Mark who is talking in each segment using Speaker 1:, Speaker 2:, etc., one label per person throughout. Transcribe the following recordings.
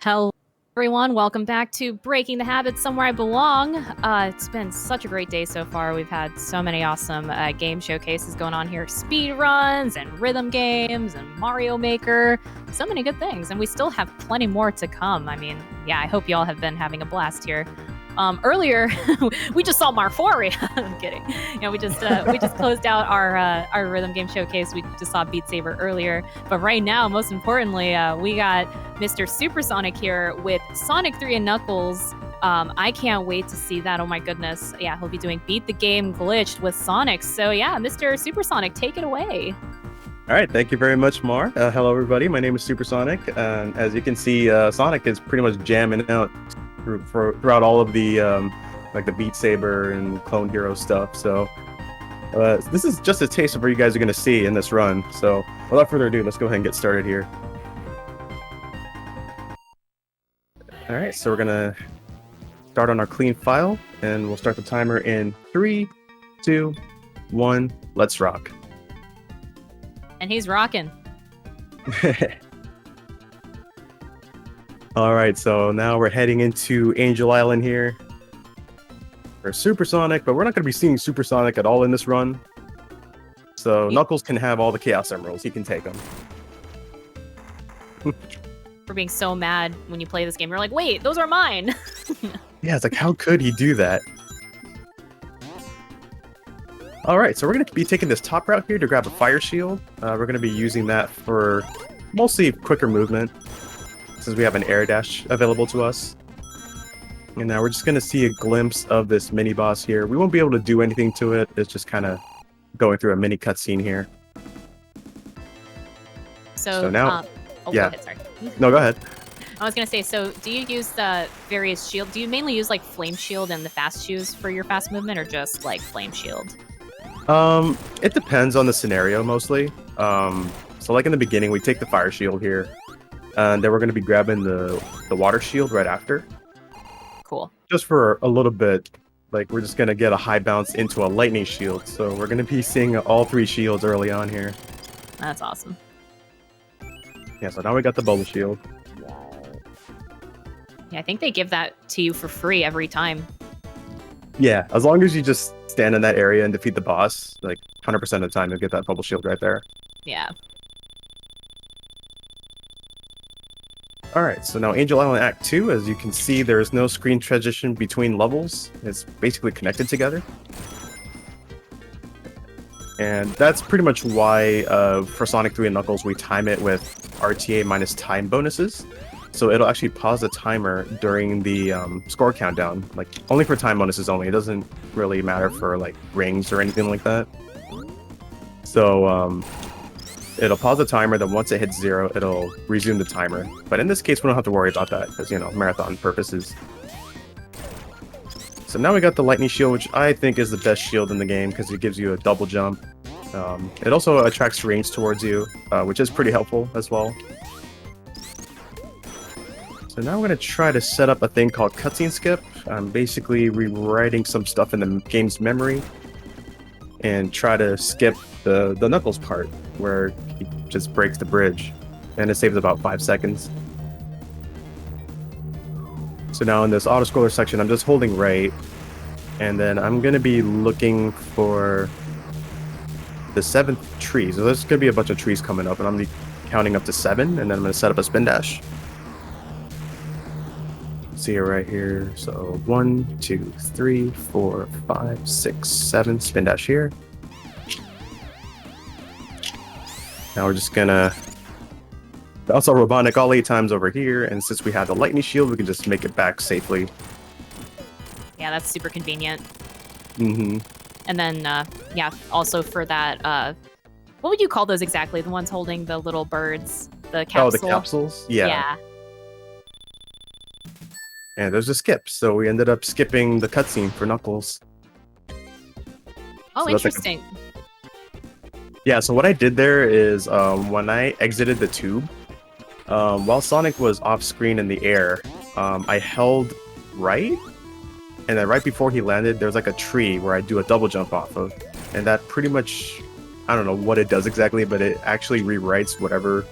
Speaker 1: Hello, everyone. Welcome back to Breaking the Habit Somewhere I Belong. It's been such a great day so far. We've had so many awesome game showcases going on here, speed runs and rhythm games and Mario Maker. So many good things, and we still have plenty more to come. I mean, yeah, I hope you all have been having a blast here. Earlier, we just saw Marphoria. I'm kidding. We just closed out our rhythm game showcase. We just saw Beat Saber earlier, but right now, most importantly, we got Mr. SuperSonic here with Sonic 3 and Knuckles. I can't wait to see that. Oh my goodness. Yeah, he'll be doing Beat the Game Glitched with Sonic. So yeah, Mr. SuperSonic, take it away.
Speaker 2: All right, thank you very much, Mar. Hello, everybody. My name is SuperSonic. As you can see, Sonic is pretty much jamming out throughout all of the like the Beat Saber and Clone Hero stuff. So this is just a taste of what you guys are going to see in this run. So without further ado, let's go ahead and get started here. All right, so we're going to start on our clean file, and we'll start the timer in 3, 2, 1. Let's rock.
Speaker 1: And he's rocking.
Speaker 2: All right, so now we're heading into Angel Island here for Supersonic, but we're not going to be seeing Supersonic at all in this run. So Knuckles can have all the Chaos Emeralds. He can take them.
Speaker 1: For being so mad when you play this game. You're like, wait, those are mine.
Speaker 2: Yeah, it's like, how could he do that? All right, so we're going to be taking this top route here to grab a Fire Shield. We're going to be using that for mostly quicker movement, since we have an air dash available to us. And now we're just going to see a glimpse of this mini boss here. We won't be able to do anything to it. It's just kind of going through a mini cutscene here.
Speaker 1: So
Speaker 2: now,
Speaker 1: yeah. Go ahead, sorry.
Speaker 2: No, go ahead.
Speaker 1: I was going to say, so do you use the various shield? Do you mainly use like Flame Shield and the Fast Shoes for your fast movement, or just like Flame Shield?
Speaker 2: It depends on the scenario mostly. So like in the beginning, we take the Fire Shield here. And then we're going to be grabbing the water shield right after.
Speaker 1: Cool.
Speaker 2: Just for a little bit, like we're just going to get a high bounce into a lightning shield. So we're going to be seeing all three shields early on here.
Speaker 1: That's awesome.
Speaker 2: Yeah, so now we got the bubble shield.
Speaker 1: Yeah, I think they give that to you for free every time.
Speaker 2: Yeah, as long as you just stand in that area and defeat the boss, like 100% of the time you'll get that bubble shield right there.
Speaker 1: Yeah.
Speaker 2: Alright, so now Angel Island Act 2, as you can see, there is no screen transition between levels. It's basically connected together. And that's pretty much why for Sonic 3 and Knuckles we time it with RTA minus time bonuses. So it'll actually pause the timer during the score countdown, like only for time bonuses only. It doesn't really matter for like rings or anything like that. So it'll pause the timer, then once it hits 0, it'll resume the timer. But in this case, we don't have to worry about that because, you know, marathon purposes. So now we got the lightning shield, which I think is the best shield in the game because it gives you a double jump. It also attracts range towards you, which is pretty helpful as well. So now we're going to try to set up a thing called cutscene skip. I'm basically rewriting some stuff in the game's memory and try to skip the Knuckles part where he just breaks the bridge, and it saves about 5 seconds. So now in this auto-scroller section, I'm just holding right, and then I'm going to be looking for the 7th tree. So there's going to be a bunch of trees coming up, and I'm going to be counting up to 7, and then I'm going to set up a spin dash. See it right here. So 1, 2, 3, 4, 5, 6, 7. Spin dash here. Now we're just gonna bounce our Robotnik all 8 times over here, and since we have the lightning shield, we can just make it back safely.
Speaker 1: Yeah, that's super convenient.
Speaker 2: Mm-hmm.
Speaker 1: And then, yeah, also for that, what would you call those exactly? The ones holding the little birds, the capsule?
Speaker 2: Oh, the capsules? Yeah.
Speaker 1: Yeah.
Speaker 2: And there's a skip, so we ended up skipping the cutscene for Knuckles.
Speaker 1: Oh,
Speaker 2: so
Speaker 1: interesting.
Speaker 2: Yeah, so what I did there is when I exited the tube, while Sonic was off screen in the air, I held right, and then right before he landed, there's like a tree where I do a double jump off of, and that pretty much, I don't know what it does exactly, but it actually rewrites whatever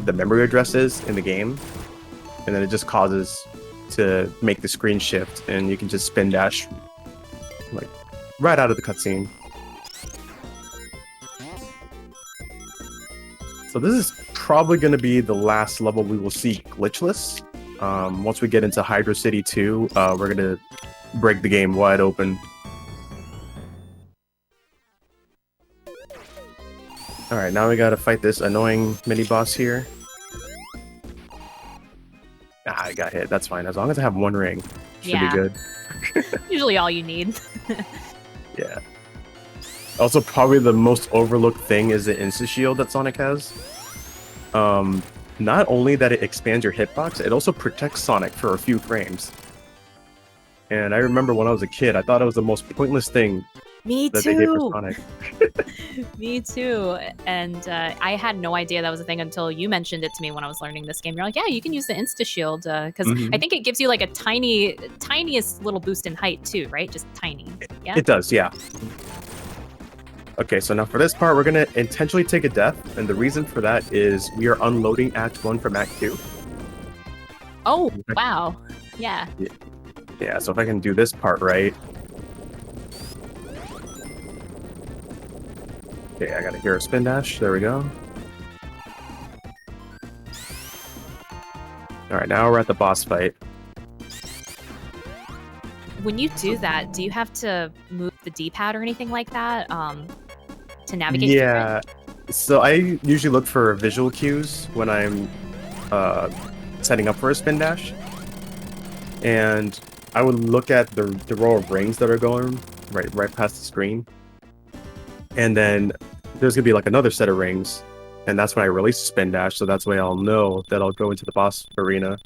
Speaker 2: the memory address is in the game. and then it just causes to make the screen shift, and you can just spin dash like right out of the cutscene. So this is probably going to be the last level we will see glitchless. Once we get into Hydro City 2, we're going to break the game wide open. Alright, now we gotta fight this annoying mini-boss here. Ah, I got hit. That's fine. As long as I have one ring, should be good.
Speaker 1: Usually all you need.
Speaker 2: Yeah. Also, probably the most overlooked thing is the insta-shield that Sonic has. Not only that it expands your hitbox, it also protects Sonic for a few frames. And I remember when I was a kid, I thought it was the most pointless thing
Speaker 1: Me
Speaker 2: that they did for
Speaker 1: too.
Speaker 2: Sonic.
Speaker 1: Me too. And I had no idea that was a thing until you mentioned it to me when I was learning this game. You're like, yeah, you can use the Insta Shield because I think it gives you like a tiniest little boost in height too, right? Just tiny. Yeah.
Speaker 2: It does, yeah. Okay, so now for this part, we're gonna intentionally take a death, and the reason for that is we are unloading Act 1 from Act 2.
Speaker 1: Oh, wow. Yeah.
Speaker 2: Yeah, so if I can do this part right. Okay, I got a hero spin dash. There we go. Alright, now we're at the boss fight.
Speaker 1: When you do that, do you have to move the D-pad or anything like that to navigate?
Speaker 2: Yeah, so I usually look for visual cues when I'm setting up for a spin dash. And I would look at the row of rings that are going right past the screen. And then there's gonna be like another set of rings, and that's when I release the spin dash, so that's way I'll know that I'll go into the boss arena.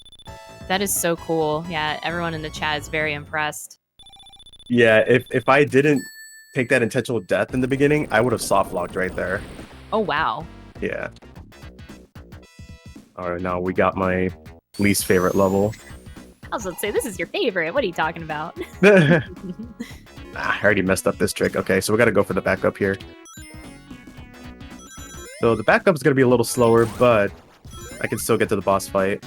Speaker 1: That is so cool. Yeah, everyone in the chat is very impressed.
Speaker 2: Yeah, if I didn't take that intentional death in the beginning, I would have soft locked right there.
Speaker 1: Oh, wow.
Speaker 2: Yeah. Alright, now we got my least favorite level.
Speaker 1: I was about to say, this is your favorite. What are you talking about?
Speaker 2: I already messed up this trick. Okay, so we gotta go for the backup here. So the backup is gonna be a little slower, but I can still get to the boss fight.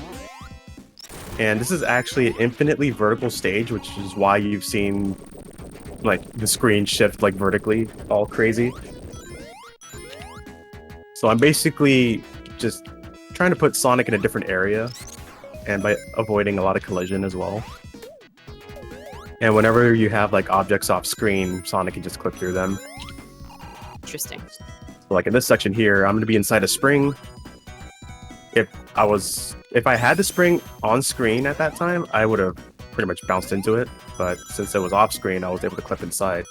Speaker 2: And this is actually an infinitely vertical stage, which is why you've seen like the screen shift like vertically all crazy. So I'm basically just trying to put Sonic in a different area, and by avoiding a lot of collision as well. And whenever you have like objects off screen, Sonic can just clip through them.
Speaker 1: Interesting.
Speaker 2: So like in this section here, I'm gonna be inside a spring. If I had the spring on screen at that time, I would have pretty much bounced into it. But since it was off screen, I was able to clip inside.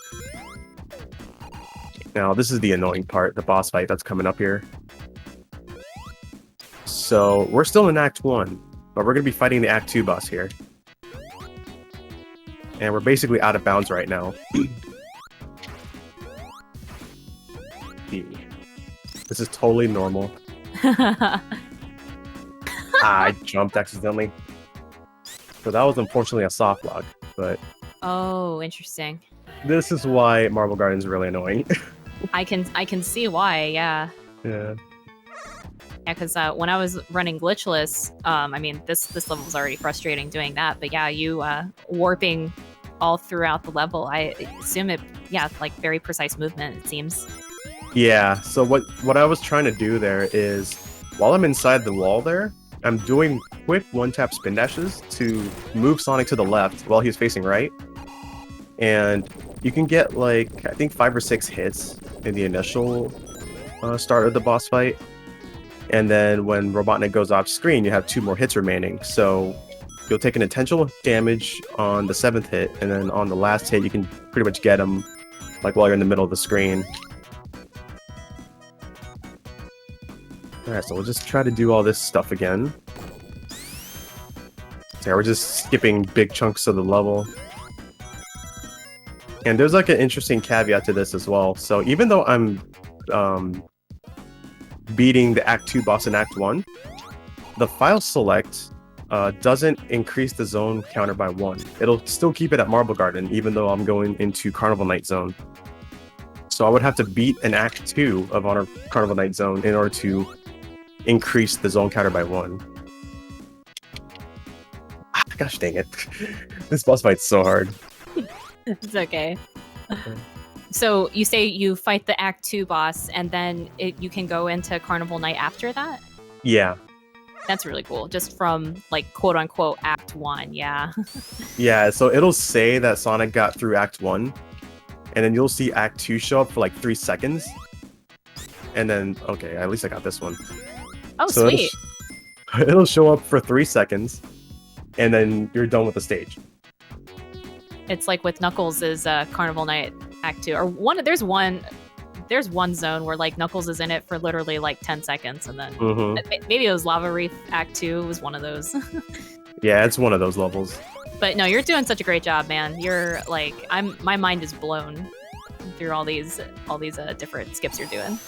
Speaker 2: Now this is the annoying part, the boss fight that's coming up here. So we're still in Act 1, but we're gonna be fighting the Act 2 boss here. And we're basically out of bounds right now. This is totally normal. I jumped accidentally. So that was unfortunately a soft lock, but...
Speaker 1: Oh, interesting.
Speaker 2: This is why Marble Garden is really annoying.
Speaker 1: I can see why, yeah.
Speaker 2: Yeah.
Speaker 1: Yeah, because when I was running glitchless, I mean, this level was already frustrating doing that, but yeah, you warping all throughout the level, I assume it, yeah, like very precise movement, it seems.
Speaker 2: Yeah, so what I was trying to do there is, while I'm inside the wall there, I'm doing quick one-tap spin dashes to move Sonic to the left while he's facing right. And you can get like, I think 5 or 6 hits in the initial start of the boss fight. And then when Robotnik goes off screen, you have 2 more hits remaining. So you'll take an intentional damage on the 7th hit, and then on the last hit, you can pretty much get him like while you're in the middle of the screen. Alright, so we'll just try to do all this stuff again. So yeah, we're just skipping big chunks of the level. And there's like an interesting caveat to this as well. So even though I'm beating the Act 2 boss in Act 1, the file select doesn't increase the zone counter by 1. It'll still keep it at Marble Garden, even though I'm going into Carnival Night Zone. So I would have to beat an Act 2 of Carnival Night Zone in order to increase the zone counter by 1. Gosh dang it. This boss fight's so hard.
Speaker 1: It's okay. So you say you fight the Act 2 boss, and then you can go into Carnival Night after that?
Speaker 2: Yeah.
Speaker 1: That's really cool. Just from, like, quote-unquote Act 1, yeah.
Speaker 2: Yeah, so it'll say that Sonic got through Act 1, and then you'll see Act 2 show up for like 3 seconds. And then, okay, at least I got this one.
Speaker 1: Oh,
Speaker 2: so
Speaker 1: sweet.
Speaker 2: It'll show up for 3 seconds, and then you're done with the stage.
Speaker 1: It's like with Knuckles' Carnival Night Act 2. Or there's one zone where like Knuckles is in it for literally like 10 seconds, and then maybe it was Lava Reef Act 2 was one of those.
Speaker 2: Yeah, it's one of those levels.
Speaker 1: But no, you're doing such a great job, man. You're like, my mind is blown through all these different skips you're doing.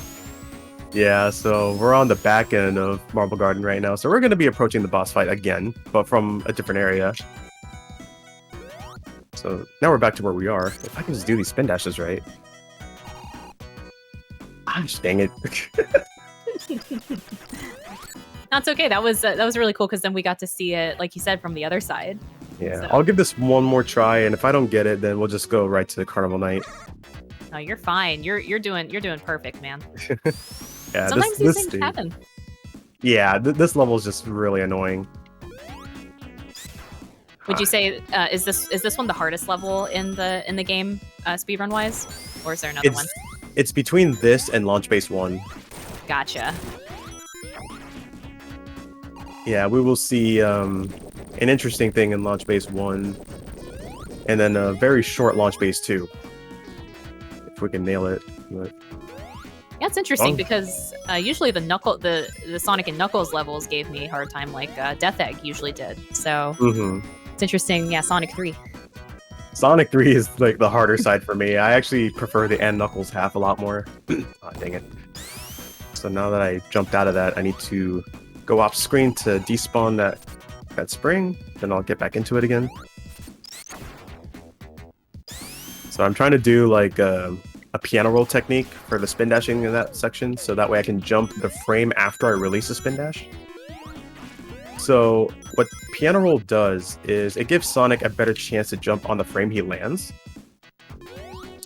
Speaker 2: Yeah, so we're on the back end of Marble Garden right now, so we're going to be approaching the boss fight again, but from a different area. So now we're back to where we are. If I can just do these spin dashes right. Gosh, dang it.
Speaker 1: That's okay. That was really cool because then we got to see it, like you said, from the other side.
Speaker 2: Yeah,
Speaker 1: So-
Speaker 2: I'll give this one more try, and if I don't get it, then we'll just go right to Carnival Night.
Speaker 1: No, you're fine. You're doing perfect, man.
Speaker 2: Yeah,
Speaker 1: Sometimes these things
Speaker 2: stage-
Speaker 1: happen.
Speaker 2: Yeah, this level is just really annoying.
Speaker 1: Would you say is this one the hardest level in the game, speedrun wise, or is there another one?
Speaker 2: It's between this and Launch Base 1.
Speaker 1: Gotcha.
Speaker 2: Yeah, we will see an interesting thing in Launch Base 1, and then a very short Launch Base 2. If we can nail it. But...
Speaker 1: Yeah, it's interesting
Speaker 2: Oh.
Speaker 1: because usually the Sonic and Knuckles levels gave me a hard time, like Death Egg usually did. So it's interesting. Yeah, Sonic 3.
Speaker 2: Sonic 3 is like the harder side for me. I actually prefer the and Knuckles half a lot more. Oh, dang it. So now that I jumped out of that, I need to go off screen to despawn that spring. Then I'll get back into it again. So I'm trying to do like a piano roll technique for the spin dashing in that section, so that way I can jump the frame after I release a spin dash. So what piano roll does is it gives Sonic a better chance to jump on the frame he lands.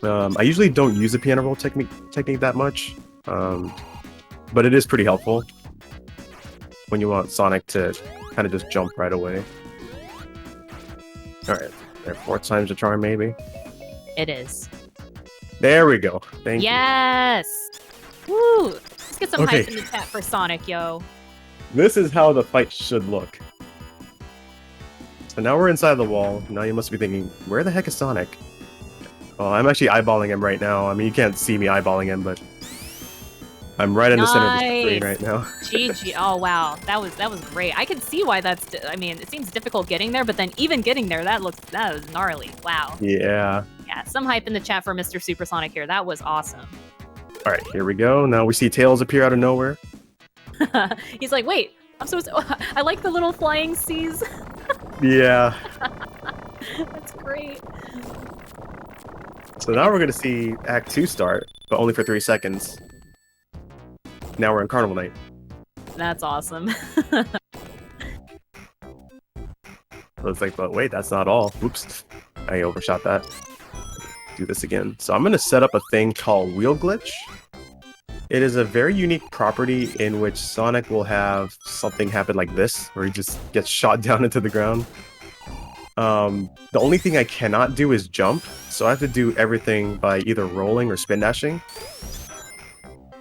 Speaker 2: I usually don't use the piano roll technique that much, but it is pretty helpful when you want Sonic to kind of just jump right away. All right, there, 4 times the charm, maybe.
Speaker 1: It is.
Speaker 2: There we go. Thank you.
Speaker 1: Yes. Woo! Let's get some
Speaker 2: Okay.
Speaker 1: hype in the chat for Sonic, yo.
Speaker 2: This is how the fight should look. So now we're inside the wall. Now you must be thinking, where the heck is Sonic? Oh, I'm actually eyeballing him right now. I mean, you can't see me eyeballing him, but I'm right in the center of the screen right now.
Speaker 1: GG. Oh, wow. That was great. I can see why I mean, it seems difficult getting there, but then even getting there, that was gnarly. Wow.
Speaker 2: Yeah.
Speaker 1: Yeah, some hype in the chat for Mr. SuperSonic here. That was awesome.
Speaker 2: All right, here we go. Now we see Tails appear out of nowhere.
Speaker 1: He's like, wait, I'm supposed to... I like the little flying C's.
Speaker 2: Yeah.
Speaker 1: That's great.
Speaker 2: So now we're going to see Act 2 start, but only for 3 seconds. Now we're in Carnival Night.
Speaker 1: That's awesome.
Speaker 2: So it's like, but wait, that's not all. Oops. I overshot that. Do this again. So I'm going to set up a thing called Wheel Glitch. It is a very unique property in which Sonic will have something happen like this, where he just gets shot down into the ground. The only thing I cannot do is jump, so I have to do everything by either rolling or spin dashing.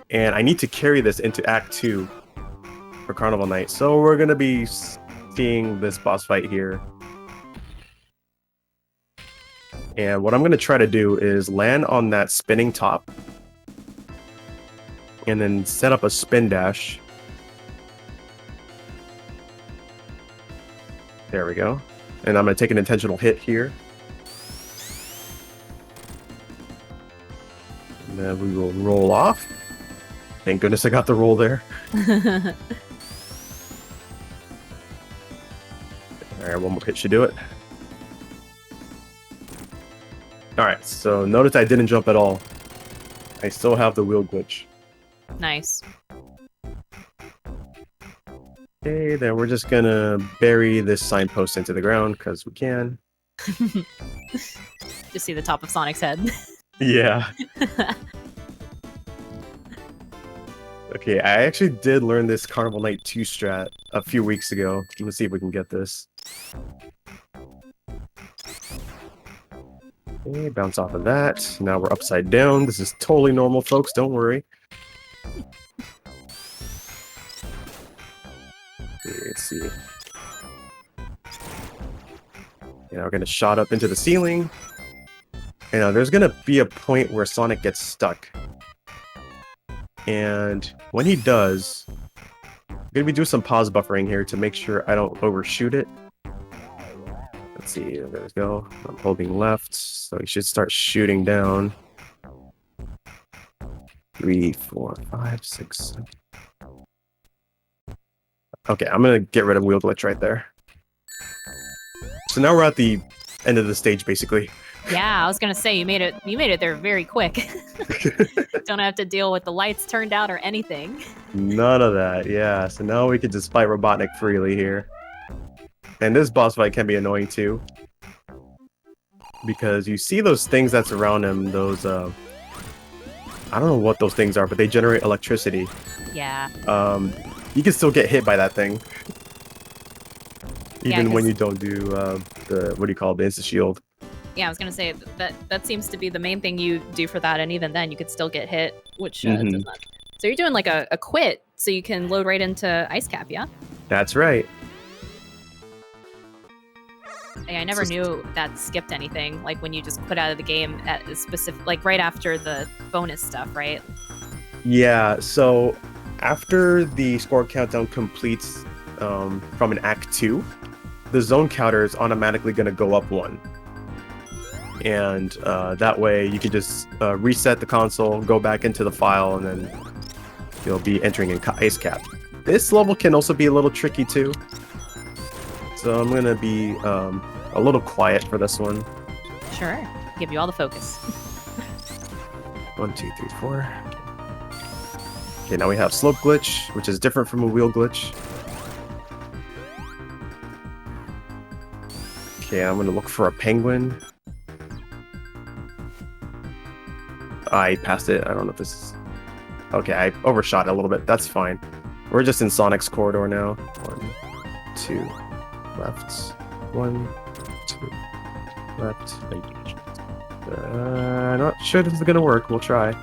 Speaker 2: And I need to carry this into Act 2 for Carnival Night. So we're going to be seeing this boss fight here. And what I'm going to try to do is land on that spinning top. And then set up a spin dash. There we go. And I'm going to take an intentional hit here. And then we will roll off. Thank goodness I got the roll there. Alright, one more hit should do it. Alright, so notice I didn't jump at all. I still have the wheel glitch.
Speaker 1: Nice.
Speaker 2: Okay, then we're just gonna bury this signpost into the ground because we can.
Speaker 1: Just see the top of Sonic's head.
Speaker 2: Yeah. Okay, I actually did learn this Carnival Night 2 strat a few weeks ago. Let's see if we can get this. Okay, bounce off of that. Now we're upside down. This is totally normal, folks. Don't worry. Okay, let's see. Yeah, we're gonna shot up into the ceiling. And there's gonna be a point where Sonic gets stuck. And when he does, I'm gonna be doing some pause buffering here to make sure I don't overshoot it. Let's see, there we go. I'm holding left, so he should start shooting down. 3, 4, 5, 6, 7. Okay, I'm gonna get rid of wheel glitch right there. So now we're at the end of the stage, basically.
Speaker 1: Yeah, I was gonna say you made it there very quick. Don't have to deal with the lights turned out or anything.
Speaker 2: None of that, yeah. So now we can just fight Robotnik freely here. And this boss fight can be annoying too. Because you see those things that's around him, those I don't know what those things are, but they generate electricity.
Speaker 1: Yeah.
Speaker 2: You can still get hit by that thing. Even
Speaker 1: Yeah,
Speaker 2: when you don't do the what do you call it, the insta shield.
Speaker 1: Yeah, I was gonna say that seems to be the main thing you do for that, and even then you could still get hit, which does not. So you're doing like a quit, so you can load right into Ice Cap, yeah?
Speaker 2: That's right.
Speaker 1: Yeah, I never knew that skipped anything. Like when you just quit out of the game at a specific, like right after the bonus stuff, right?
Speaker 2: Yeah. So after the score countdown completes from an Act 2, the zone counter is automatically going to go up 1. And that way you can just reset the console, go back into the file, and then you'll be entering in Ice Cap. This level can also be a little tricky too. So I'm going to be a little quiet for this one.
Speaker 1: Sure. Give you all the focus.
Speaker 2: 1, 2, 3, 4. Okay, now we have slope glitch, which is different from a wheel glitch. Okay, I'm going to look for a penguin. I passed it. I don't know if this is... Okay, I overshot it a little bit. That's fine. We're just in Sonic's corridor now. 1, 2, left. 1, 2, left. I'm not sure this is gonna work. We'll try.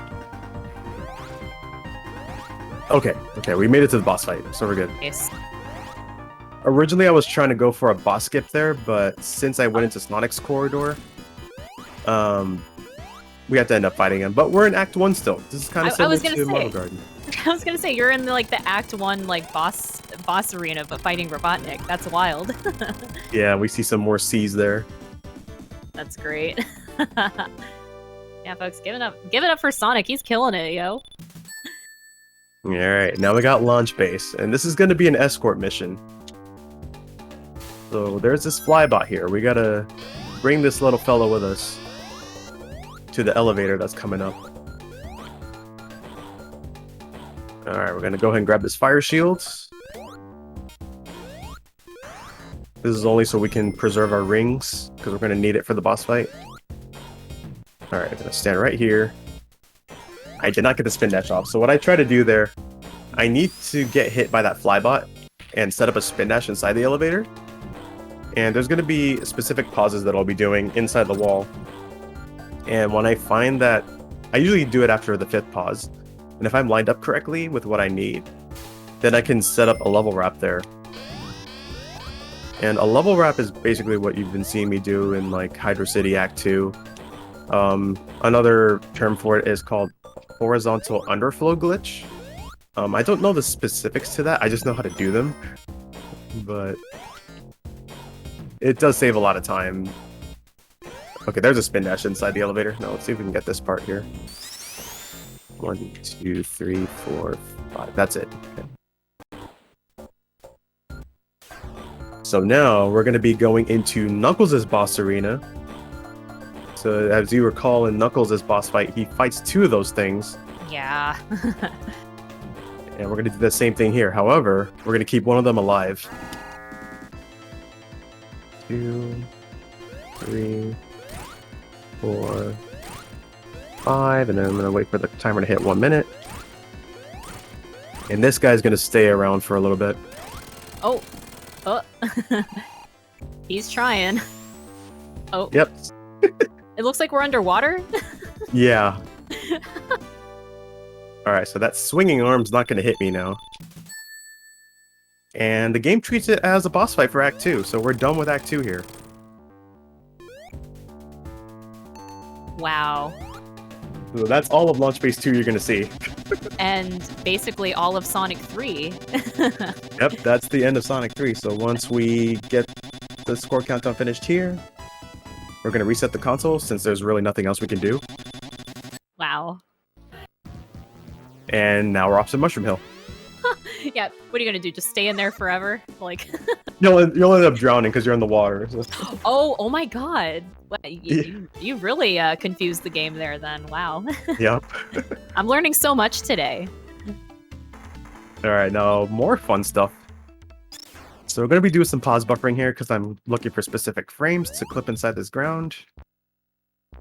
Speaker 2: Okay, we made it to the boss fight, so we're good.
Speaker 1: Yes.
Speaker 2: Originally, I was trying to go for a boss skip there, but since I went into Sonic's corridor, we have to end up fighting him. But we're in Act 1 still. This is kind of similar to Marble Garden.
Speaker 1: I was gonna say you're in the Act 1 like boss arena, but fighting Robotnik. That's wild.
Speaker 2: Yeah, we see some more C's there.
Speaker 1: That's great. Yeah, folks, give it up for Sonic. He's killing it, yo.
Speaker 2: All right, now we got Launch Base, and this is going to be an escort mission. So there's this flybot here. We gotta bring this little fellow with us to the elevator that's coming up. All right, we're gonna go ahead and grab this fire shield. This is only so we can preserve our rings, because we're gonna need it for the boss fight. All right, I'm gonna stand right here. I did not get the spin dash off, so what I try to do there, I need to get hit by that flybot and set up a spin dash inside the elevator. And there's gonna be specific pauses that I'll be doing inside the wall. And when I find that, I usually do it after the 5th pause. And if I'm lined up correctly with what I need, then I can set up a level wrap there. And a level wrap is basically what you've been seeing me do in like Hydro City Act 2. Another term for it is called horizontal underflow glitch. I don't know the specifics to that, I just know how to do them. But it does save a lot of time. Okay, there's a spin dash inside the elevator. Now let's see if we can get this part here. 1, 2, 3, 4, 5. That's it. Okay. So now we're going to be going into Knuckles' boss arena. So as you recall, in Knuckles' boss fight, he fights 2 of those things.
Speaker 1: Yeah.
Speaker 2: And we're gonna do the same thing here. However, we're gonna keep one of them alive. 2, 3, 4, 5, and then I'm gonna wait for the timer to hit 1 minute. And this guy's gonna stay around for a little bit.
Speaker 1: Oh. Oh. He's trying. Oh.
Speaker 2: Yep.
Speaker 1: It looks like we're underwater.
Speaker 2: Yeah. Alright, so that swinging arm's not gonna hit me now. And the game treats it as a boss fight for Act 2, so we're done with Act 2 here.
Speaker 1: Wow.
Speaker 2: So that's all of Launch Base 2 you're gonna see.
Speaker 1: And basically all of Sonic 3.
Speaker 2: Yep, that's the end of Sonic 3. So once we get the score countdown finished here, we're gonna reset the console since there's really nothing else we can do.
Speaker 1: Wow.
Speaker 2: And now we're off to Mushroom Hill.
Speaker 1: Yeah, what are you gonna do? Just stay in there forever? Like
Speaker 2: You'll end up drowning because you're in the water. So.
Speaker 1: Oh my god. You really confused the game there then. Wow.
Speaker 2: Yep.
Speaker 1: I'm learning so much today.
Speaker 2: Alright, now more fun stuff. So we're going to be doing some pause buffering here because I'm looking for specific frames to clip inside this ground.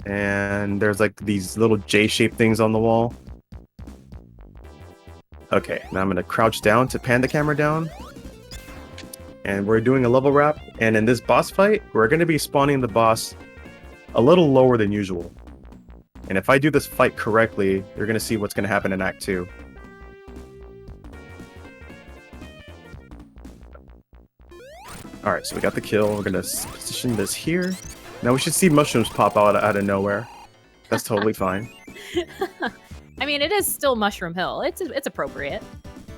Speaker 2: And there's like these little J-shaped things on the wall. Okay, now I'm going to crouch down to pan the camera down. And we're doing a level wrap. And in this boss fight, we're going to be spawning the boss a little lower than usual. And if I do this fight correctly, you're going to see what's going to happen in Act 2. Alright, so we got the kill. We're going to position this here. Now we should see mushrooms pop out of nowhere. That's totally fine.
Speaker 1: I mean, it is still Mushroom Hill. It's appropriate.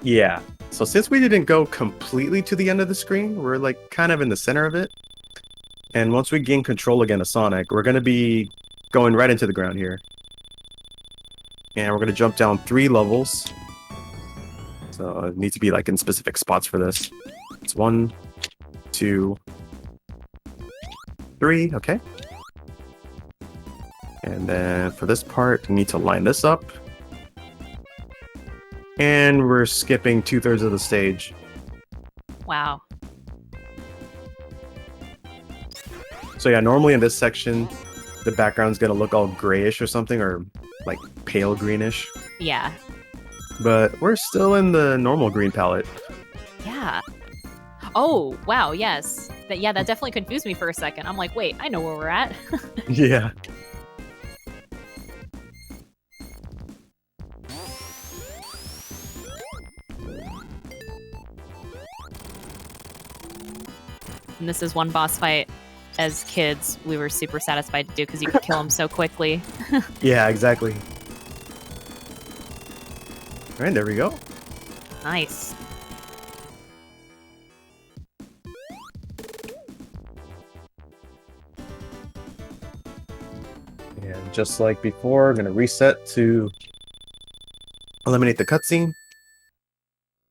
Speaker 2: Yeah. So since we didn't go completely to the end of the screen, we're like kind of in the center of it. And once we gain control again of Sonic, we're going to be going right into the ground here. And we're going to jump down 3 levels. So it needs to be like in specific spots for this. It's 1, 2, 3. Okay. And then for this part, we need to line this up. And we're skipping 2/3 of the stage.
Speaker 1: Wow.
Speaker 2: So yeah, normally in this section, the background's gonna look all grayish or something, or like pale greenish.
Speaker 1: Yeah.
Speaker 2: But we're still in the normal green palette.
Speaker 1: Yeah. Oh, wow, yes. That definitely confused me for a second. I'm like, wait, I know where we're at.
Speaker 2: Yeah.
Speaker 1: And this is one boss fight as kids we were super satisfied to do because you could kill him so quickly.
Speaker 2: Yeah, exactly. Alright, there we go.
Speaker 1: Nice.
Speaker 2: And just like before, I'm gonna reset to eliminate the cutscene.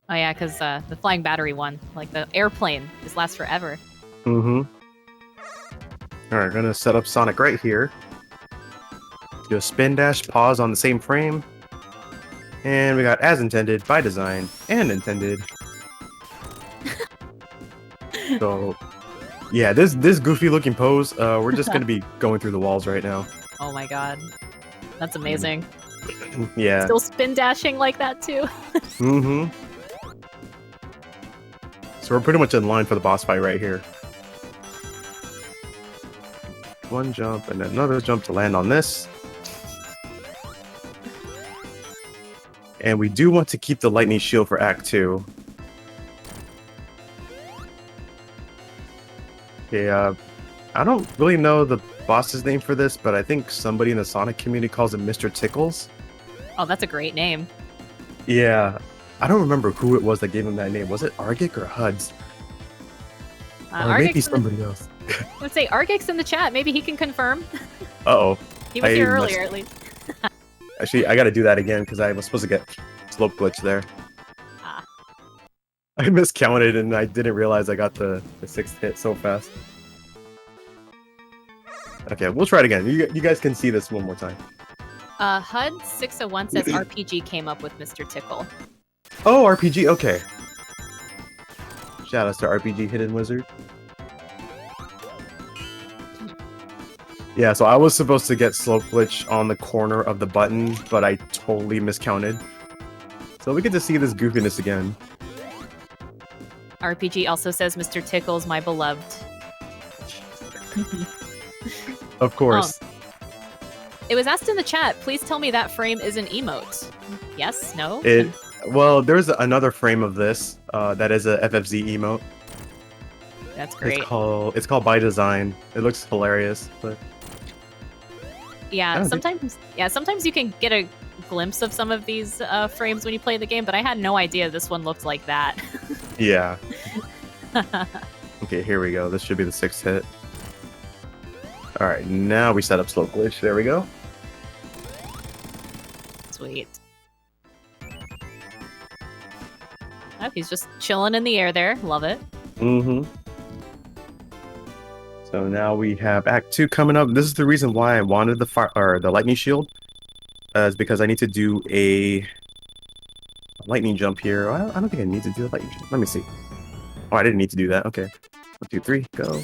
Speaker 1: Oh yeah, because the flying battery one, like the airplane, just lasts forever.
Speaker 2: Mm-hmm. Alright, gonna set up Sonic right here. Do a spin dash, pause on the same frame. And we got as intended, by design, and intended. So, yeah, this goofy looking pose, we're just gonna be going through the walls right now.
Speaker 1: Oh my god. That's amazing.
Speaker 2: Yeah.
Speaker 1: Still spin dashing like that too.
Speaker 2: Mm-hmm. So we're pretty much in line for the boss fight right here. One jump and then another jump to land on this. And we do want to keep the lightning shield for Act 2. Okay, I don't really know the boss's name for this, but I think somebody in the Sonic community calls him Mr. Tickles.
Speaker 1: Oh, that's a great name.
Speaker 2: Yeah, I don't remember who it was that gave him that name. Was it Argic or Huds? Or maybe somebody else.
Speaker 1: Let's say Argix in the chat. Maybe he can confirm.
Speaker 2: Uh-oh.
Speaker 1: He was here earlier, at least.
Speaker 2: Actually, I gotta do that again because I was supposed to get slope glitch there.
Speaker 1: Ah.
Speaker 2: I miscounted and I didn't realize I got the 6th hit so fast. Okay, we'll try it again. You guys can see this one more time.
Speaker 1: HUD601 says RPG came up with Mr. Tickle.
Speaker 2: Oh, RPG. Okay. Shout outs to RPG Hidden Wizard. Yeah, so I was supposed to get Slope Glitch on the corner of the button, but I totally miscounted. So we get to see this goofiness again.
Speaker 1: RPG also says Mr. Tickles, my beloved.
Speaker 2: Of course.
Speaker 1: It was asked in the chat, please tell me that frame is an emote. Yes? No?
Speaker 2: Well, there's another frame of this that is a FFZ emote.
Speaker 1: That's great.
Speaker 2: It's called By Design. It looks hilarious, but
Speaker 1: yeah, sometimes you can get a glimpse of some of these frames when you play the game, but I had no idea this one looked like that.
Speaker 2: Yeah. Okay, here we go. This should be the 6th hit. All right, now we set up Slope Glitch. There we go.
Speaker 1: Sweet. Oh, he's just chilling in the air there. Love it.
Speaker 2: Mm-hmm. So now we have Act 2 coming up. This is the reason why I wanted the lightning shield, is because I need to do a lightning jump here. I don't think I need to do a lightning jump. Let me see. Oh, I didn't need to do that. Okay. 1, 2, 3, go.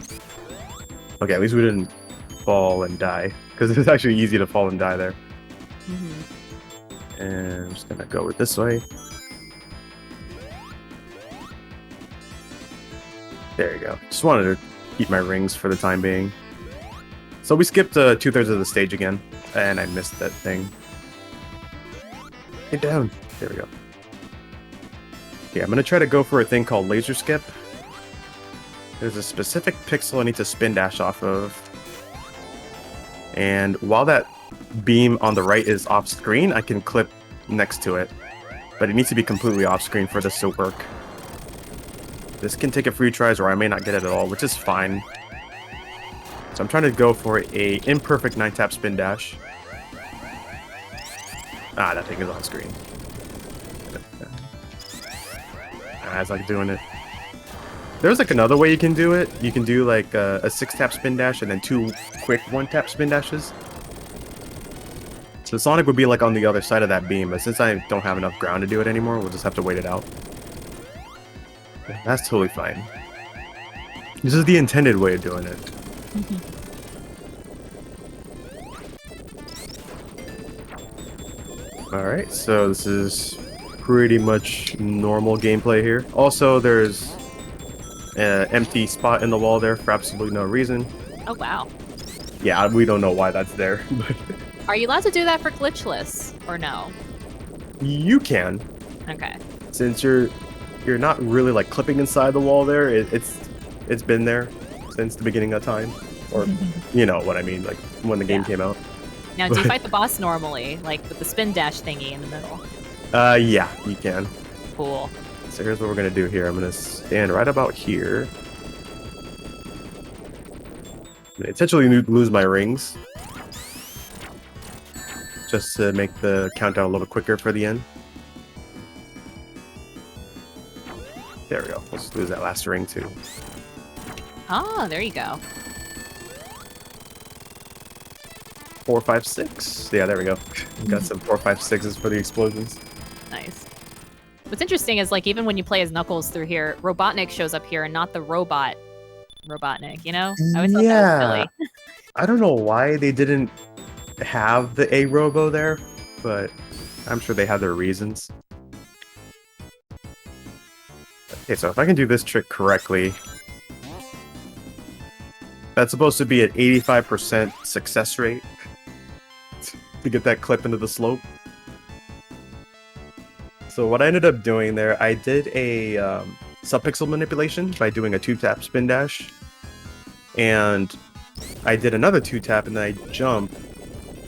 Speaker 2: Okay, at least we didn't fall and die, because it's actually easy to fall and die there.
Speaker 1: Mm-hmm.
Speaker 2: And I'm just gonna go with this way. There you go. Just wanted to keep my rings for the time being. So we skipped 2/3 of the stage again, and I missed that thing. Get down. There we go. Yeah, I'm gonna try to go for a thing called laser skip. There's a specific pixel I need to spin dash off of. And while that beam on the right is off screen, I can clip next to it. But it needs to be completely off screen for this to work. This can take a few tries, or I may not get it at all, which is fine. So I'm trying to go for a imperfect 9-tap spin dash. Ah, that thing is on screen. I was like doing it. There's like another way you can do it. You can do like a 6-tap spin dash and then 2 quick 1-tap spin dashes. So Sonic would be like on the other side of that beam, but since I don't have enough ground to do it anymore, we'll just have to wait it out. Yeah, that's totally fine. This is the intended way of doing it. Alright, so this is pretty much normal gameplay here. Also, there's an empty spot in the wall there for absolutely no reason.
Speaker 1: Oh, wow.
Speaker 2: Yeah, we don't know why that's there. But
Speaker 1: Are you allowed to do that for glitchless, or no?
Speaker 2: you can.
Speaker 1: Okay.
Speaker 2: Since you're not really like clipping inside the wall there, it's been there since the beginning of time. Or, you know what I mean, like when the game came out.
Speaker 1: Now, do you fight the boss normally, like with the spin dash thingy in the middle?
Speaker 2: Yeah, you can.
Speaker 1: Cool.
Speaker 2: So here's what we're gonna do here. I'm gonna stand right about here. I'm gonna intentionally lose my rings, just to make the countdown a little quicker for the end. There we go. Let's lose that last ring too.
Speaker 1: Ah, there you go.
Speaker 2: 4, 5, 6. Yeah, there we go. Got some 4, 5, 6s for the explosions.
Speaker 1: Nice. What's interesting is, like, even when you play as Knuckles through here, Robotnik shows up here and not the robot Robotnik, you know? I always thought that was silly.
Speaker 2: I don't know why they didn't have the A Robo there, but I'm sure they have their reasons. Okay, so if I can do this trick correctly, that's supposed to be an 85% success rate to get that clip into the slope. So what I ended up doing there, I did a subpixel manipulation by doing a 2-tap spin dash, and I did another 2-tap and then I jump.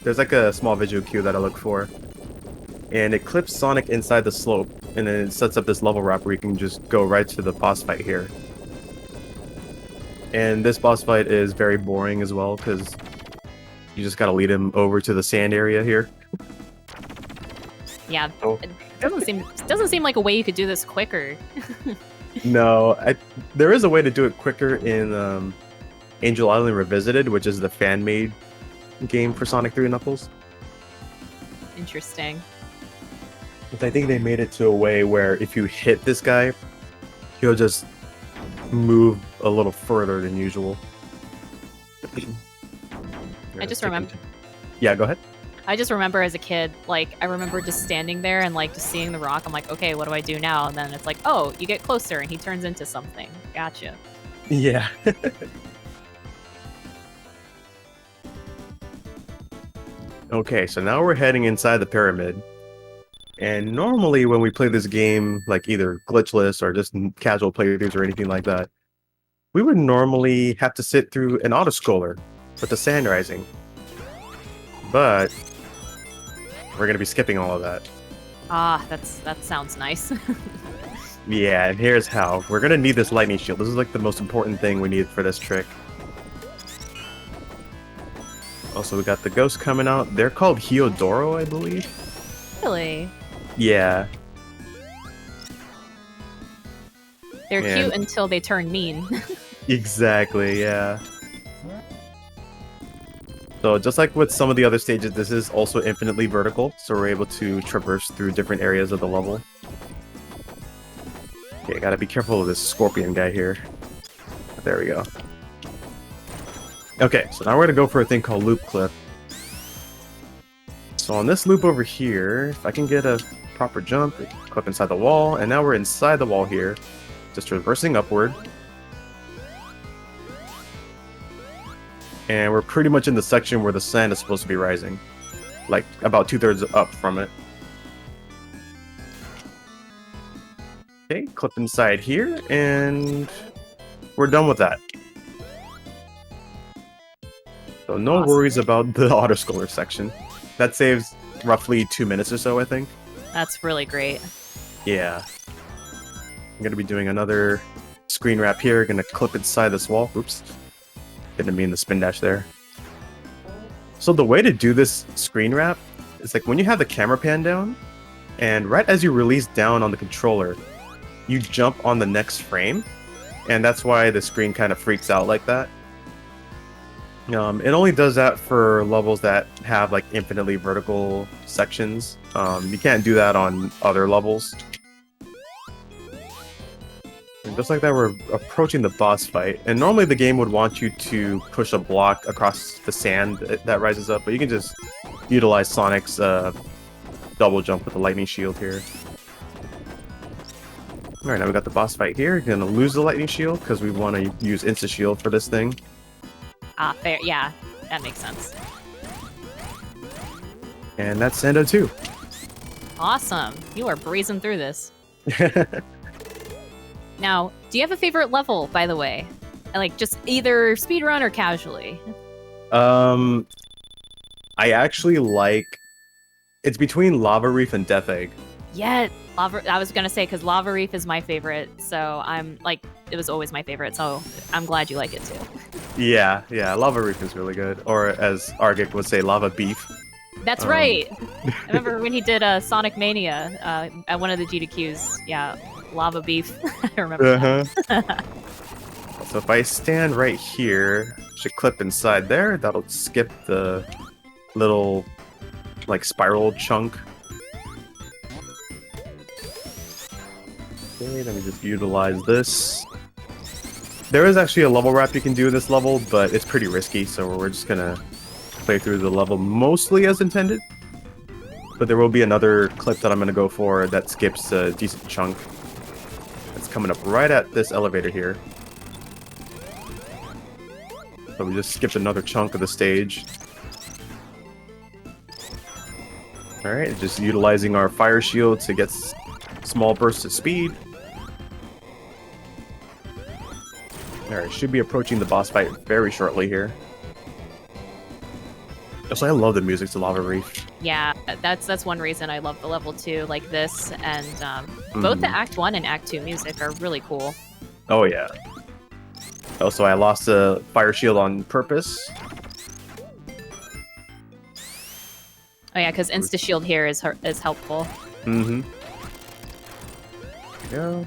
Speaker 2: There's like a small visual cue that I look for, and it clips Sonic inside the slope, and then it sets up this level wrap where you can just go right to the boss fight here. And this boss fight is very boring as well, because you just gotta lead him over to the sand area here.
Speaker 1: Yeah, it doesn't seem like a way you could do this quicker.
Speaker 2: No, there is a way to do it quicker in Angel Island Revisited, which is the fan-made game for Sonic 3 and Knuckles.
Speaker 1: Interesting.
Speaker 2: But I think they made it to a way where if you hit this guy, he'll just move a little further than usual.
Speaker 1: I just remember.
Speaker 2: Yeah, go ahead.
Speaker 1: I just remember as a kid, like, I remember just standing there and, like, just seeing the rock. I'm like, okay, what do I do now? And then it's like, oh, you get closer and he turns into something. Gotcha.
Speaker 2: Yeah. Okay, so now we're heading inside the pyramid. And normally when we play this game, like either glitchless or just casual playthroughs or anything like that, we would normally have to sit through an autoscroller with the sand rising. But we're going to be skipping all of that.
Speaker 1: Ah, that sounds nice.
Speaker 2: Yeah, and here's how. We're going to need this lightning shield. This is like the most important thing we need for this trick. Also, we got the ghosts coming out. They're called Hyodoro, I believe.
Speaker 1: Really?
Speaker 2: Yeah.
Speaker 1: They're cute until they turn mean.
Speaker 2: Exactly, yeah. So just like with some of the other stages, this is also infinitely vertical, so we're able to traverse through different areas of the level. Okay, gotta be careful of this scorpion guy here. There we go. Okay, so now we're gonna go for a thing called loop clip. So on this loop over here, if I can get a proper jump, clip inside the wall, and now we're inside the wall here, just traversing upward. And we're pretty much in the section where the sand is supposed to be rising. Like, about 2/3 up from it. Okay, clip inside here, and we're done with that. So no worries about the autoscroller section. That saves roughly 2 minutes or so, I think.
Speaker 1: That's really great.
Speaker 2: Yeah. I'm gonna be doing another screen wrap here, gonna clip inside this wall. Oops. Didn't mean the spin dash there. So the way to do this screen wrap is like when you have the camera pan down, and right as you release down on the controller, you jump on the next frame, and that's why the screen kind of freaks out like that. It only does that for levels that have like infinitely vertical sections. You can't do that on other levels. And just like that, we're approaching the boss fight. And normally the game would want you to push a block across the sand that rises up, but you can just utilize Sonic's double jump with the lightning shield here. Alright, now we got the boss fight here. Gonna lose the lightning shield because we want to use insta shield for this thing.
Speaker 1: Ah, fair. Yeah, that makes sense.
Speaker 2: And that's Sando 2.
Speaker 1: Awesome. You are breezing through this. Now, do you have a favorite level, by the way? Like, just either speedrun or casually?
Speaker 2: I actually like... It's between Lava Reef and Death Egg.
Speaker 1: Yeah, I was gonna say, because Lava Reef is my favorite, so I'm, like, it was always my favorite, so I'm glad you like it, too.
Speaker 2: Yeah, Lava Reef is really good. Or, as Argic would say, Lava Beef.
Speaker 1: That's right! I remember when he did Sonic Mania at one of the GDQs. Yeah, Lava Beef. I remember that.
Speaker 2: So if I stand right here, should clip inside there, that'll skip the little, like, spiral chunk. Okay, let me just utilize this. There is actually a level wrap you can do in this level, but it's pretty risky, so we're just gonna play through the level mostly as intended. But there will be another clip that I'm gonna go for that skips a decent chunk. It's coming up right at this elevator here. So we just skipped another chunk of the stage. Alright, just utilizing our fire shield to get small bursts of speed. Alright, should be approaching the boss fight very shortly here. Also, I love the music to Lava Reef.
Speaker 1: Yeah, that's one reason I love the level 2 like this, and both the Act 1 and Act 2 music are really cool.
Speaker 2: Oh yeah. Also, I lost a fire shield on purpose.
Speaker 1: Oh yeah, because Insta Shield here is helpful.
Speaker 2: Mm-hmm. Go.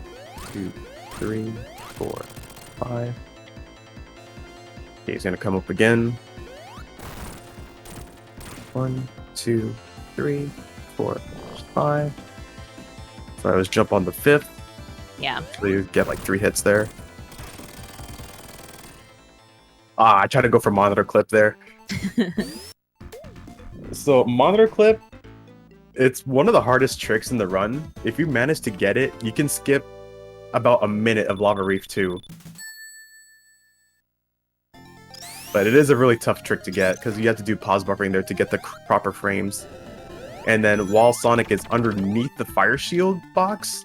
Speaker 2: 2, 3, 4, 5. Okay, he's gonna come up again. 1, 2, 3, 4, 5. So I was jump on the 5th.
Speaker 1: Yeah.
Speaker 2: So you get like 3 hits there. I tried to go for monitor clip there. So monitor clip, it's one of the hardest tricks in the run. If you manage to get it, you can skip about a minute of Lava Reef 2. But it is a really tough trick to get, because you have to do pause buffering there to get the proper frames. And then while Sonic is underneath the fire shield box,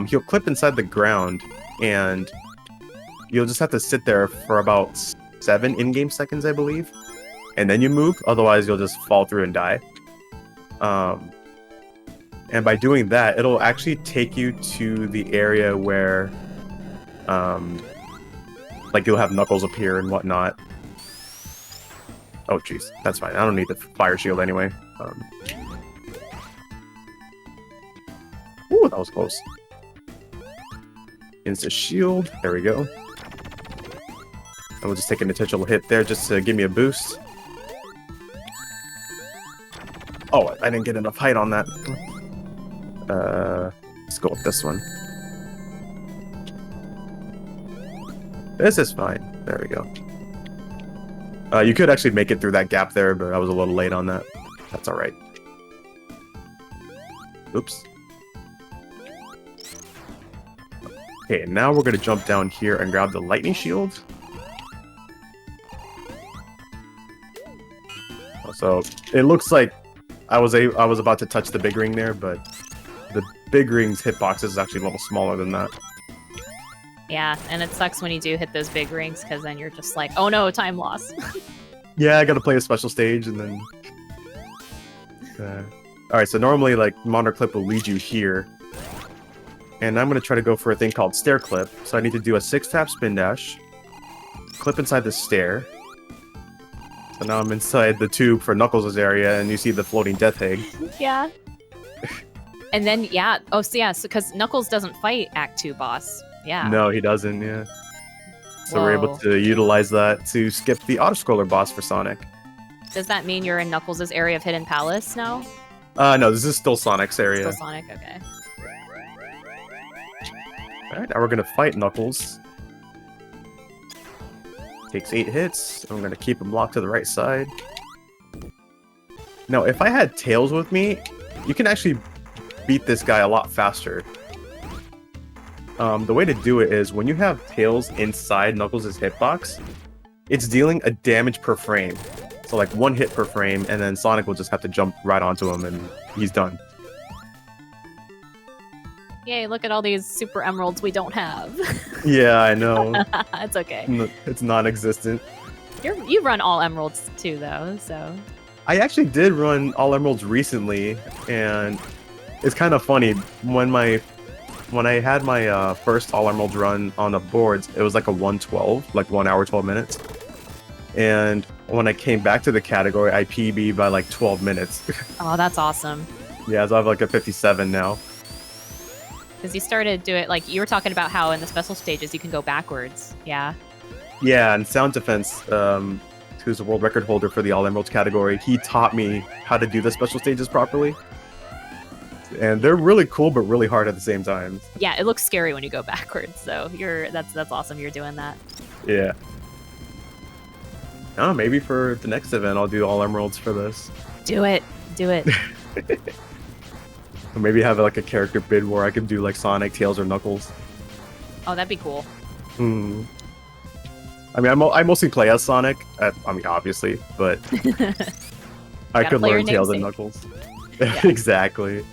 Speaker 2: he'll clip inside the ground, and you'll just have to sit there for about 7 in-game seconds, I believe. And then you move, otherwise you'll just fall through and die. And by doing that, it'll actually take you to the area where, like, you'll have Knuckles appear and whatnot. Oh, jeez. That's fine. I don't need the fire shield anyway. Ooh, that was close. Insta shield. There we go. And we'll just take an intentional hit there just to give me a boost. Oh, I didn't get enough height on that. Let's go with this one. This is fine. There we go. You could actually make it through that gap there, but I was a little late on that. That's alright. Oops. Okay, now we're going to jump down here and grab the lightning shield. So, it looks like I was about to touch the big ring there, but the big ring's hitbox is actually a little smaller than that.
Speaker 1: Yeah, and it sucks when you do hit those big rings, because then you're just like, oh no, time loss.
Speaker 2: Yeah, I gotta play a special stage, and then... Alright, so normally, like, monitor clip will lead you here. And I'm gonna try to go for a thing called stair clip. So I need to do a 6-tap spin dash, clip inside the stair. So now I'm inside the tube for Knuckles' area, and you see the floating death egg.
Speaker 1: Yeah. And then, yeah. Oh, so yeah, because Knuckles doesn't fight Act 2 boss. Yeah.
Speaker 2: No, he doesn't, yeah. So
Speaker 1: Whoa.
Speaker 2: we're able to utilize that to skip the auto-scroller boss for Sonic.
Speaker 1: Does that mean you're in Knuckles' area of Hidden Palace now?
Speaker 2: No, this is still Sonic's area.
Speaker 1: Still Sonic, okay.
Speaker 2: Alright, now we're gonna fight Knuckles. Takes 8 hits. I'm gonna keep him locked to the right side. Now, if I had Tails with me, you can actually beat this guy a lot faster. The way to do it is when you have Tails inside Knuckles' hitbox, it's dealing a damage per frame. So like 1 hit per frame, and then Sonic will just have to jump right onto him and he's done.
Speaker 1: Yay, look at all these super emeralds we don't have.
Speaker 2: Yeah, I know.
Speaker 1: It's okay.
Speaker 2: It's non-existent.
Speaker 1: You run all emeralds too, though, so...
Speaker 2: I actually did run all emeralds recently, and it's kind of funny. When I had my first all emeralds run on the boards, it was like a 1:12, like 1 hour 12 minutes. And when I came back to the category, I PB'd by like 12 minutes.
Speaker 1: Oh, that's awesome.
Speaker 2: Yeah, so I have like a 57 now.
Speaker 1: Because you started to do it, like, you were talking about how in the special stages you can go backwards, yeah?
Speaker 2: Yeah, and Sound Defense, who's the world record holder for the all emeralds category, he taught me how to do the special stages properly. And they're really cool, but really hard at the same time.
Speaker 1: Yeah, it looks scary when you go backwards, so that's awesome you're doing that.
Speaker 2: Yeah. Oh, maybe for the next event I'll do all emeralds for this.
Speaker 1: Do it. Do it.
Speaker 2: Or maybe have like a character bid where I can do like Sonic, Tails, or Knuckles.
Speaker 1: Oh, that'd be cool.
Speaker 2: Hmm. I mean, I mostly play as Sonic. I mean, obviously, but I could learn Tails and Knuckles.
Speaker 1: Yeah.
Speaker 2: Exactly.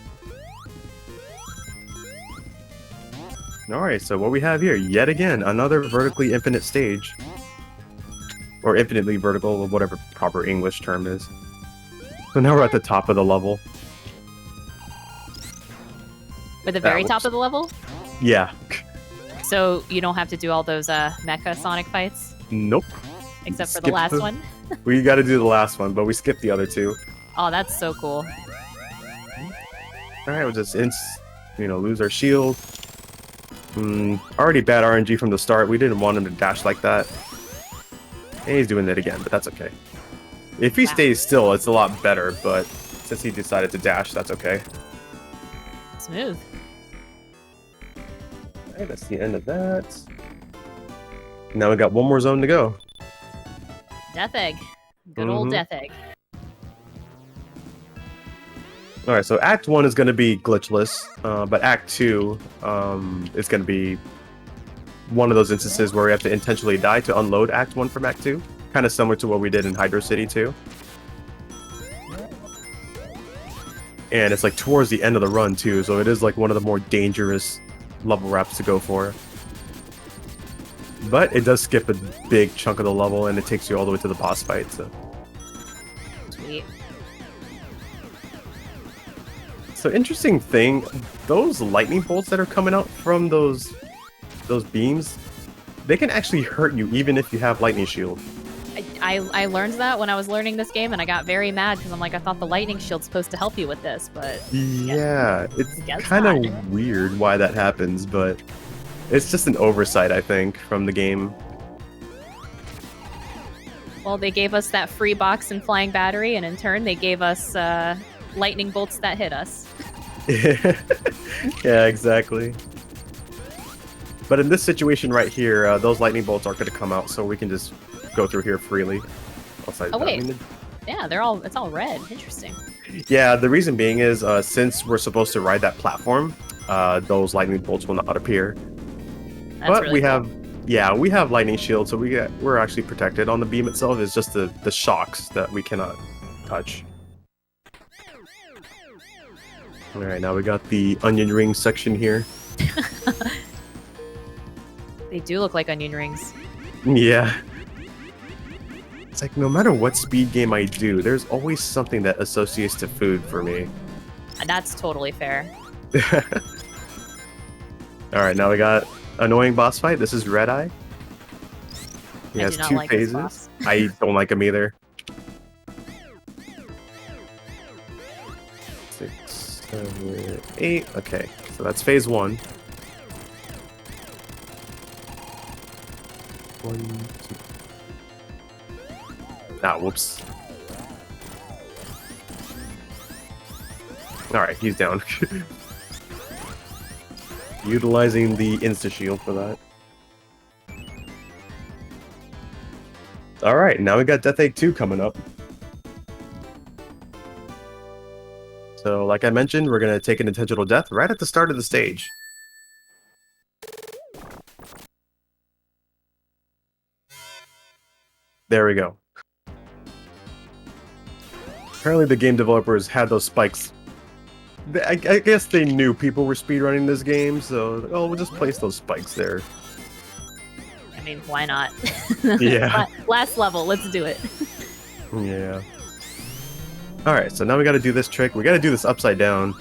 Speaker 2: Alright, so what we have here, yet again, another vertically infinite stage. Or infinitely vertical, or whatever proper English term is. So now we're at the top of the level.
Speaker 1: With the very top of the level?
Speaker 2: Yeah.
Speaker 1: So you don't have to do all those mecha Sonic fights?
Speaker 2: Nope.
Speaker 1: Except for the last one?
Speaker 2: We gotta do the last one, but we skipped the other 2.
Speaker 1: Oh, that's so cool.
Speaker 2: Alright, we'll just lose our shield. Already bad RNG from the start. We didn't want him to dash like that. And he's doing it again, but that's okay. If he stays still, it's a lot better, but since he decided to dash, that's okay.
Speaker 1: Smooth.
Speaker 2: Alright, that's the end of that. Now we got one more zone to go.
Speaker 1: Death Egg. Good old Death Egg.
Speaker 2: Alright, so Act 1 is going to be glitchless, but Act 2 is going to be one of those instances where we have to intentionally die to unload Act 1 from Act 2. Kind of similar to what we did in Hydro City 2. And it's like towards the end of the run too, so it is like one of the more dangerous level wraps to go for. But it does skip a big chunk of the level and it takes you all the way to the boss fight, so.
Speaker 1: Sweet.
Speaker 2: So interesting thing, those lightning bolts that are coming out from those beams, they can actually hurt you even if you have lightning shield.
Speaker 1: I learned that when I was learning this game, and I got very mad because I'm like, I thought the lightning shield's supposed to help you with this, but...
Speaker 2: Yeah, it's kind of weird why that happens, but it's just an oversight, I think, from the game.
Speaker 1: Well, they gave us that free box and flying battery, and in turn, they gave us lightning bolts that hit us.
Speaker 2: Yeah, exactly. But in this situation right here, those lightning bolts aren't going to come out, so we can just go through here freely.
Speaker 1: Oh wait, yeah, it's all red. Interesting.
Speaker 2: Yeah, the reason being is since we're supposed to ride that platform, those lightning bolts will not appear.
Speaker 1: That's
Speaker 2: but
Speaker 1: really
Speaker 2: we
Speaker 1: cool.
Speaker 2: we have lightning shield, so we're actually protected. On the beam itself is just the shocks that we cannot touch. All right, now we got the onion ring section here.
Speaker 1: They do look like onion rings.
Speaker 2: Yeah. It's like, no matter what speed game I do, there's always something that associates to food for me.
Speaker 1: That's totally fair.
Speaker 2: Alright, now we got annoying boss fight. This is Red Eye. He has two phases. I don't like him either. 6, 7, 8. Okay, so that's phase 1. 1, 2. Ah, whoops. Alright, he's down. Utilizing the insta-shield for that. Alright, now we got Death Egg 2 coming up. So, like I mentioned, we're going to take an intentional death right at the start of the stage. There we go. Apparently the game developers had those spikes. I guess they knew people were speedrunning this game, so we'll just place those spikes there.
Speaker 1: I mean, why not?
Speaker 2: Yeah.
Speaker 1: Last level, let's do it.
Speaker 2: Yeah. Alright, so now we gotta do this trick. We gotta do this upside down.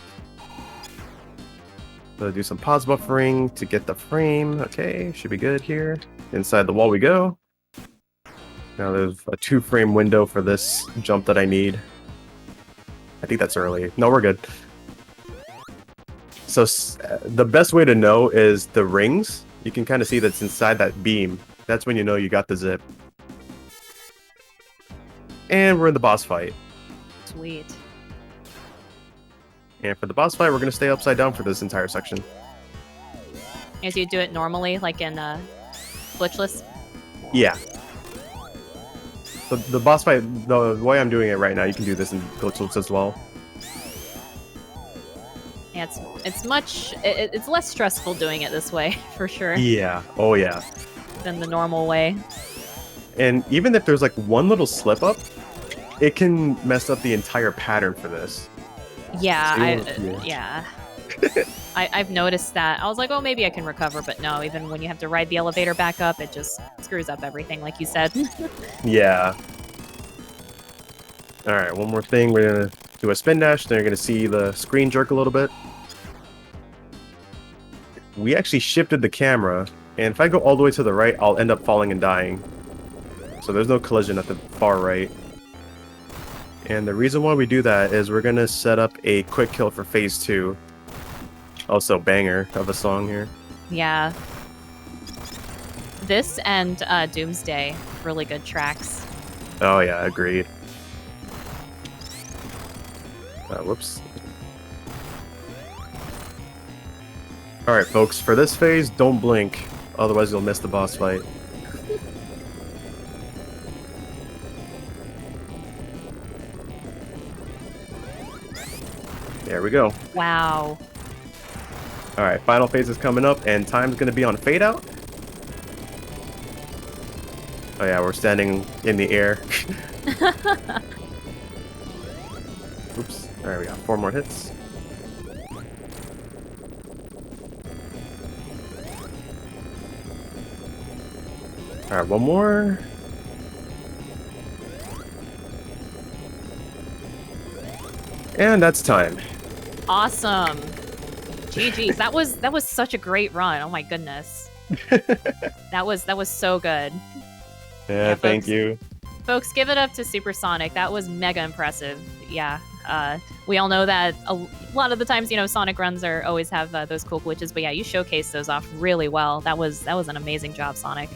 Speaker 2: So do some pause buffering to get the frame. Okay, should be good here. Inside the wall we go. Now there's a 2-frame window for this jump that I need. I think that's early. No, we're good. So the best way to know is the rings. You can kind of see that's inside that beam. That's when you know you got the zip. And we're in the boss fight.
Speaker 1: Sweet.
Speaker 2: And for the boss fight, we're going to stay upside down for this entire section.
Speaker 1: As you do it normally, like in glitchless?
Speaker 2: Yeah. So the boss fight, the way I'm doing it right now, you can do this in glitchless as well.
Speaker 1: Yeah, it's less stressful doing it this way, for sure.
Speaker 2: Yeah. Oh, yeah.
Speaker 1: Than the normal way.
Speaker 2: And even if there's like one little slip up, it can mess up the entire pattern for this.
Speaker 1: Yeah, I've noticed that. I was like, oh, maybe I can recover, but no, even when you have to ride the elevator back up, it just screws up everything, like you said.
Speaker 2: Yeah. Alright, one more thing. We're going to do a spin dash, then you're going to see the screen jerk a little bit. We actually shifted the camera, and if I go all the way to the right, I'll end up falling and dying. So there's no collision at the far right. And the reason why we do that is we're going to set up a quick kill for phase 2. Also, banger of a song here.
Speaker 1: Yeah. This and Doomsday, really good tracks.
Speaker 2: Oh yeah, agreed. Whoops. Alright, folks, for this phase, don't blink, otherwise you'll miss the boss fight. There we go.
Speaker 1: Wow.
Speaker 2: Alright, final phase is coming up, and time's gonna be on fade out. Oh yeah, we're standing in the air. Oops. Alright, we got 4 more hits. Alright, one more. And that's time.
Speaker 1: Awesome. GG's. That was such a great run. Oh my goodness. That was so good.
Speaker 2: Yeah, thank you.
Speaker 1: Folks, give it up to SuperSonic. That was mega impressive. Yeah. We all know that a lot of the times, you know, Sonic runs always have those cool glitches, but yeah, you showcased those off really well. That was an amazing job, Sonic.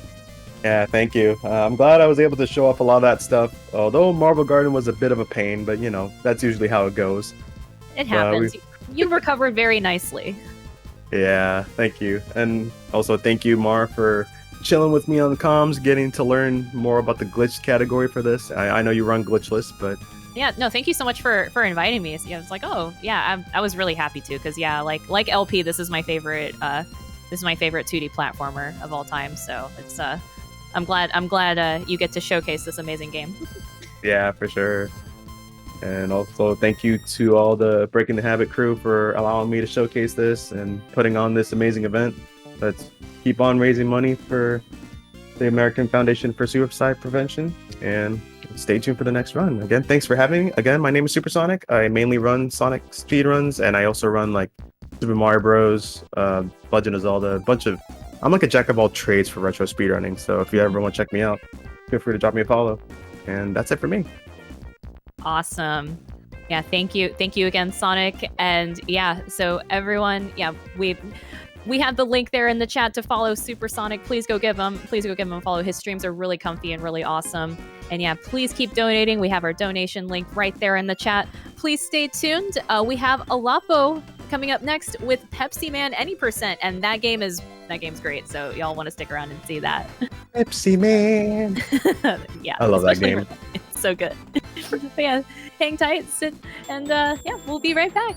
Speaker 2: Yeah, thank you. I'm glad I was able to show off a lot of that stuff. Although Marble Garden was a bit of a pain, but you know, that's usually how it goes.
Speaker 1: It happens. You recovered very nicely.
Speaker 2: Yeah, thank you. And also thank you, Mar, for chilling with me on the comms, getting to learn more about the glitch category for this. I know you run glitchless, but
Speaker 1: yeah, no, thank you so much for inviting me. Yeah, I was like, oh yeah, I was really happy to, because yeah, like LP, this is my favorite 2D platformer of all time. So it's I'm glad you get to showcase this amazing game.
Speaker 2: Yeah, for sure. And also thank you to all the Breaking the Habit crew for allowing me to showcase this and putting on this amazing event. Let's keep on raising money for the American Foundation for Suicide Prevention, and stay tuned for the next run. Again, thanks for having me. Again, my name is SuperSonic. I mainly run Sonic speedruns, and I also run like Super Mario Bros, Legend of Zelda, I'm like a jack of all trades for retro speedrunning, so if you ever want to check me out, feel free to drop me a follow. And that's it for me.
Speaker 1: Awesome. Yeah, thank you again, Sonic. And yeah, so everyone, yeah, we have the link there in the chat to follow SuperSonic. Please go give him a follow. His streams are really comfy and really awesome. And yeah, please keep donating. We have our donation link right there in the chat. Please stay tuned. We have Alapo coming up next with Pepsi Man Any Percent, and that game's great. So y'all want to stick around and see that.
Speaker 2: Pepsi Man.
Speaker 1: Yeah,
Speaker 2: I love that game.
Speaker 1: It's so good. But yeah, hang tight, and yeah, we'll be right back.